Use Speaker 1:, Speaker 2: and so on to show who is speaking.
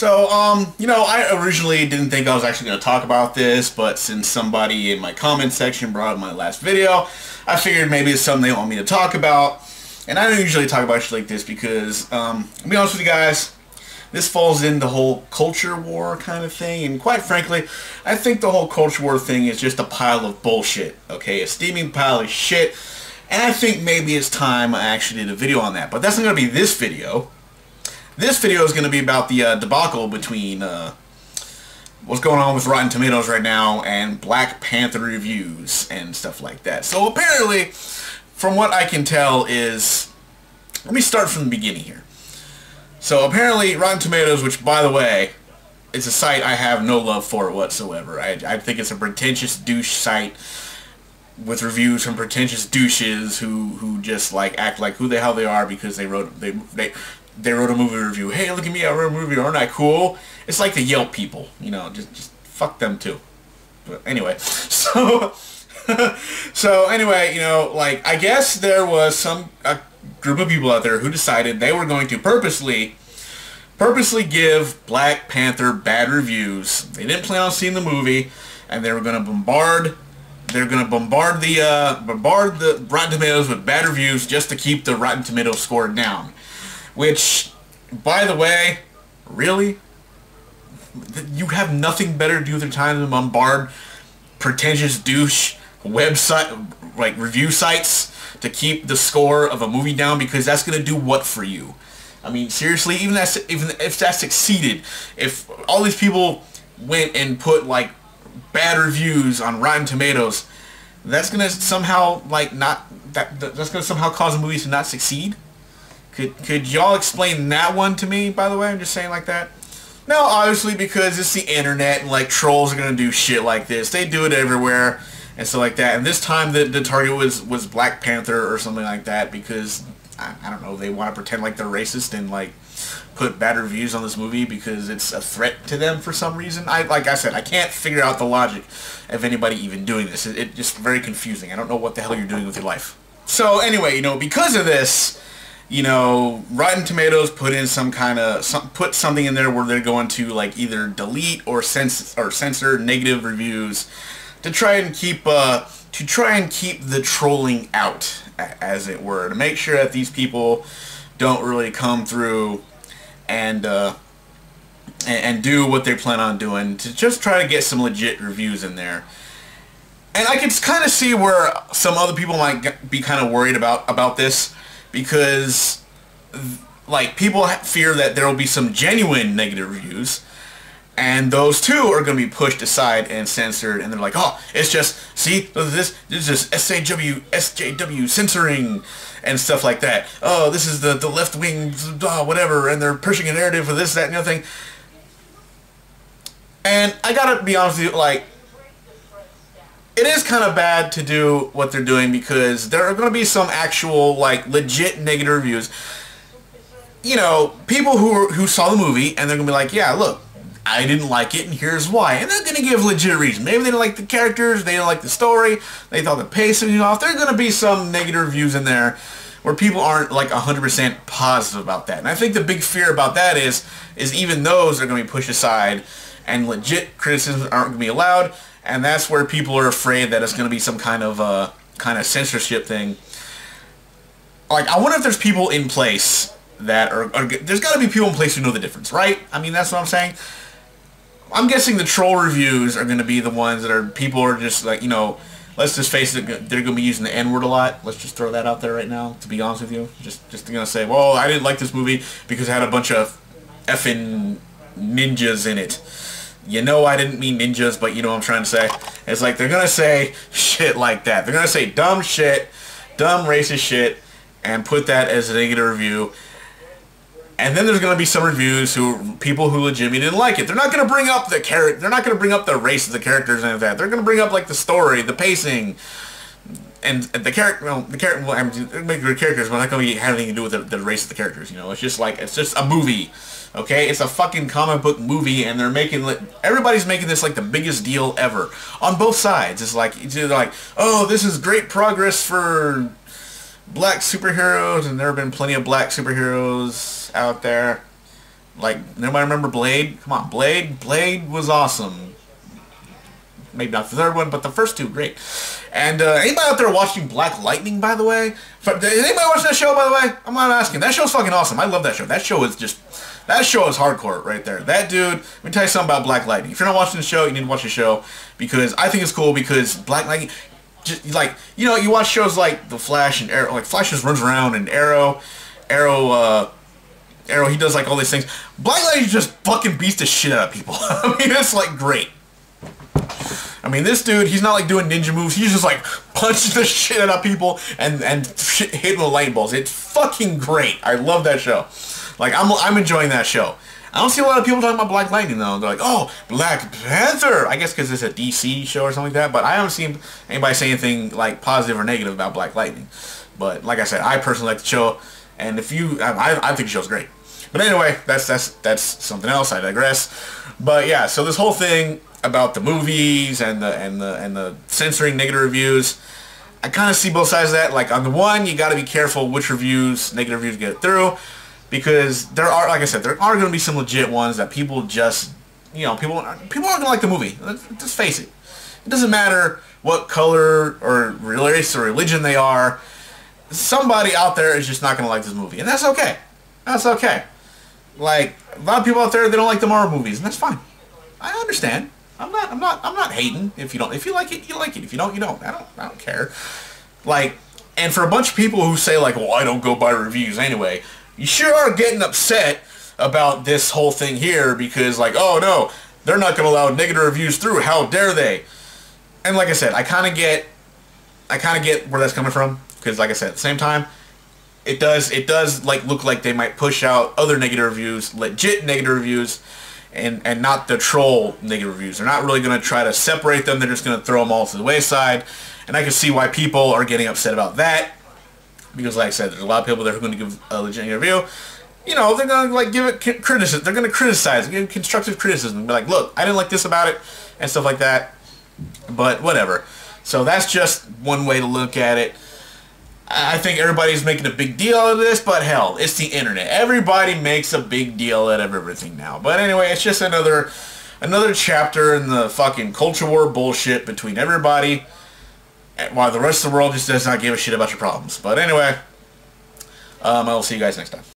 Speaker 1: You know, I originally didn't think I was actually going to talk about this, but since somebody in my comment section brought up my last video, I figured maybe it's something they want me to talk about. And I don't usually talk about shit like this because, to be honest with you guys, this falls in the whole culture war kind of thing. And quite frankly, I think the whole culture war thing is just a pile of bullshit, okay? A steaming pile of shit. And I think maybe it's time I actually did a video on that. But that's not going to be this video. This video is going to be about the debacle between what's going on with Rotten Tomatoes right now and Black Panther reviews and stuff like that. So apparently, from what I can tell is, let me start from the beginning here. So apparently Rotten Tomatoes, which by the way, it's a site I have no love for whatsoever. I think it's a pretentious douche site with reviews from pretentious douches who just like act like who the hell they are because they wrote a movie review. Hey, look at me, I wrote a movie, aren't I cool? It's like the Yelp people, you know, just fuck them too. But anyway, so anyway, you know, like I guess there was a group of people out there who decided they were going to purposely give Black Panther bad reviews. They didn't plan on seeing the movie, and they were going to bombard the Rotten Tomatoes with bad reviews just to keep the Rotten Tomatoes score down. Which, by the way, really? You have nothing better to do with your time than bombard pretentious douche website, like review sites, to keep the score of a movie down, because that's going to do what for you? I mean, seriously, even if that succeeded, if all these people went and put like bad reviews on Rotten Tomatoes, that's going to somehow like that's going to somehow cause a movie to not succeed? Could y'all explain that one to me, by the way? I'm just saying like that. No, obviously, because it's the internet and like trolls are going to do shit like this. They do it everywhere and stuff like that. And this time the target was Black Panther or something like that, because I don't know, they want to pretend like they're racist and like put bad reviews on this movie because it's a threat to them for some reason. Like I said, I can't figure out the logic of anybody even doing this. It's just very confusing. I don't know what the hell you're doing with your life. So anyway, you know, because of this, you know, Rotten Tomatoes put in put something in there where they're going to like either delete or censor negative reviews to try and keep the trolling out, as it were, to make sure that these people don't really come through and do what they plan on doing, to just try to get some legit reviews in there. And I can kind of see where some other people might be kind of worried about this, because like people fear that there will be some genuine negative reviews, and those too are going to be pushed aside and censored, and they're like, oh, it's just, see, this is just SJW censoring and stuff like that. Oh, this is the left wing, whatever, and they're pushing a narrative for this, that, and the other thing. And I gotta be honest with you, like, it is kind of bad to do what they're doing, because there are going to be some actual, like, legit negative reviews. You know, people who saw the movie, and they're going to be like, yeah, look, I didn't like it, and here's why. And they're going to give legit reasons. Maybe they didn't like the characters, they didn't like the story, they thought the pacing was off. There are going to be some negative reviews in there where people aren't, like, 100% positive about that. And I think the big fear about that is even those are going to be pushed aside, and legit criticisms aren't going to be allowed. And that's where people are afraid that it's going to be some kind of censorship thing. Like, I wonder if there's people in place that are there's got to be people in place who know the difference, right? I mean, that's what I'm saying. I'm guessing the troll reviews are going to be the ones that people are just like, you know, let's just face it, they're going to be using the N-word a lot. Let's just throw that out there right now, to be honest with you. Just going to say, well, I didn't like this movie because it had a bunch of effing ninjas in it. You know, I didn't mean ninjas, but you know what I'm trying to say. It's like they're going to say shit like that. They're going to say dumb shit, dumb racist shit, and put that as a negative review. And then there's going to be some reviews people who legitimately didn't like it. They're not going to bring up the they're not going to bring up the race of the characters and that. They're going to bring up like the story, the pacing, and the character. Well, they're making good characters, but not going to have anything to do with the race of the characters. You know, it's just a movie. Okay, it's a fucking comic book movie, and everybody's making this like the biggest deal ever on both sides. It's like oh, this is great progress for black superheroes, and there have been plenty of black superheroes out there. Like, nobody remember Blade? Come on, Blade. Blade was awesome. Maybe not the third one, but the first two, great. And anybody out there watching Black Lightning, by the way? Did anybody watch that show, by the way? I'm not asking. That show's fucking awesome. I love that show. That show is hardcore right there. That dude, let me tell you something about Black Lightning. If you're not watching the show, you need to watch the show, because I think it's cool, because Black Lightning, just, like, you know, you watch shows like The Flash and Arrow, like Flash just runs around, and Arrow, he does like all these things. Black Lightning just fucking beats the shit out of people. I mean, it's like great. I mean, this dude, he's not like doing ninja moves. He's just like punching the shit out of people and hitting the light balls. It's fucking great. I love that show. Like, I'm enjoying that show. I don't see a lot of people talking about Black Lightning though. They're like, oh, Black Panther. I guess because it's a DC show or something like that. But I haven't seen anybody say anything like positive or negative about Black Lightning. But like I said, I personally like the show, and if you, I think the show's great. But anyway, that's something else. I digress. But yeah, so this whole thing about the movies and the censoring negative reviews, I kind of see both sides of that. Like, on the one, you got to be careful which negative reviews get through, because there are, like I said, there are going to be some legit ones that people just, you know, people aren't going to like the movie. Let's just face it. It doesn't matter what color or race or religion they are. Somebody out there is just not going to like this movie, and that's okay. That's okay. Like, a lot of people out there, they don't like the Marvel movies, and that's fine. I understand. I'm not hating. If you like it, you like it. If you don't, you don't. I don't care. Like, and for a bunch of people who say like, well, I don't go by reviews anyway, you sure are getting upset about this whole thing here, because like, oh no, they're not going to allow negative reviews through. How dare they? And like I said, I kind of get where that's coming from, because like I said, at the same time, it does like look like they might push out other negative reviews, legit negative reviews, and not the troll negative reviews. They're not really going to try to separate them. They're just going to throw them all to the wayside. And I can see why people are getting upset about that, because like I said, there's a lot of people that are going to give a legit review. You know, they're going to like give it criticism. They're going to criticize, give constructive criticism, be like, look, I didn't like this about it, and stuff like that. But whatever. So that's just one way to look at it. I think everybody's making a big deal out of this, but hell, it's the internet. Everybody makes a big deal out of everything now. But anyway, it's just another chapter in the fucking culture war bullshit between everybody, while the rest of the world just does not give a shit about your problems. But anyway, I will see you guys next time.